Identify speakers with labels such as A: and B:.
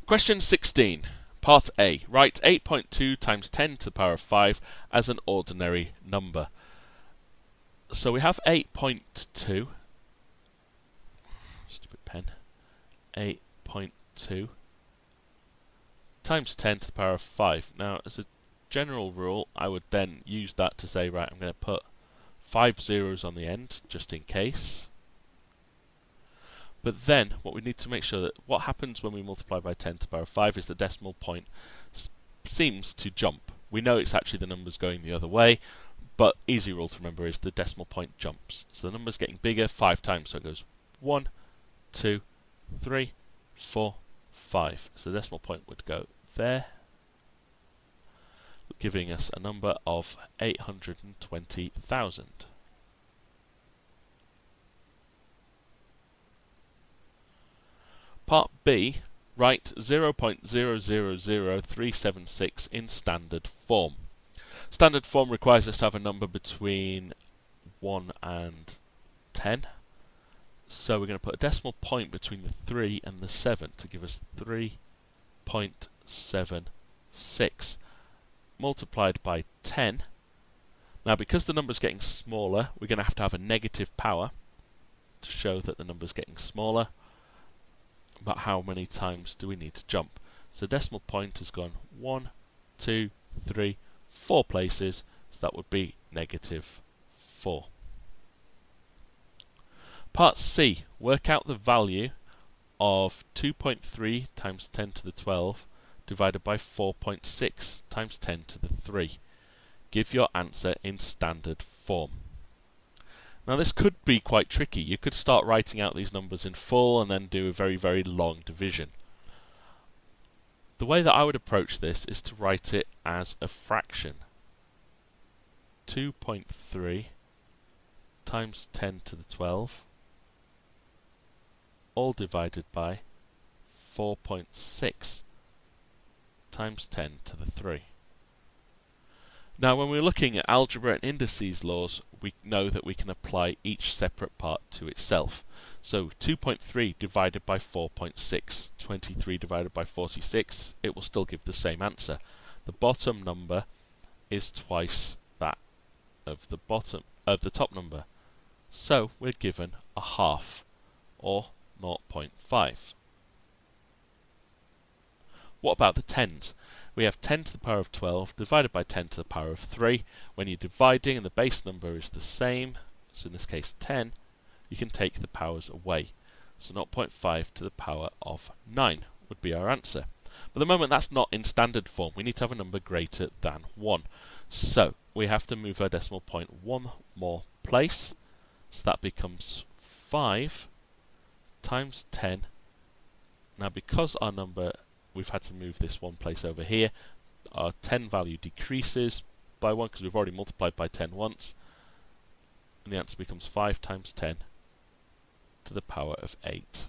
A: Question 16, Part A. Write 8.2 times 10 to the power of 5 as an ordinary number. So we have 8.2, stupid pen, 8.2 times 10 to the power of 5. Now, as a general rule, I would then use that to say, right, I'm going to put 5 zeros on the end, just in case. But then, what we need to make sure that what happens when we multiply by 10 to the power of 5 is the decimal point seems to jump. We know it's actually the numbers going the other way, but easy rule to remember is the decimal point jumps. So the number's getting bigger 5 times, so it goes 1, 2, 3, 4, 5. So the decimal point would go there, giving us a number of 820,000. Part B, write 0.000376 in standard form. Standard form requires us to have a number between 1 and 10. So we're going to put a decimal point between the 3 and the 7 to give us 3.76 multiplied by 10. Now, because the number's getting smaller, we're going to have a negative power to show that the number's getting smaller. But how many times do we need to jump? So decimal point has gone 1, 2, 3, 4 places, so that would be -4. Part C, work out the value of 2.3 times 10 to the 12 divided by 4.6 times 10 to the 3. Give your answer in standard form. Now this could be quite tricky. You could start writing out these numbers in full and then do a very, very long division. The way that I would approach this is to write it as a fraction. 2.3 times 10 to the 12 all divided by 4.6 times 10 to the 3. Now, when we're looking at algebra and indices laws, we know that we can apply each separate part to itself. So 2.3 divided by 4.6, 23 divided by 46, it will still give the same answer. The bottom number is twice that of the top number. So we're given a half, or 0.5. What about the tens? We have 10 to the power of 12 divided by 10 to the power of 3. When you're dividing and the base number is the same, so in this case 10, you can take the powers away. So 0.5 to the power of 9 would be our answer. But at the moment that's not in standard form. We need to have a number greater than 1. So we have to move our decimal point one more place. So that becomes 5 times 10. Now because our number, we've had to move this one place over here, our 10 value decreases by 1 because we've already multiplied by 10 once, and the answer becomes 5 times 10 to the power of 8.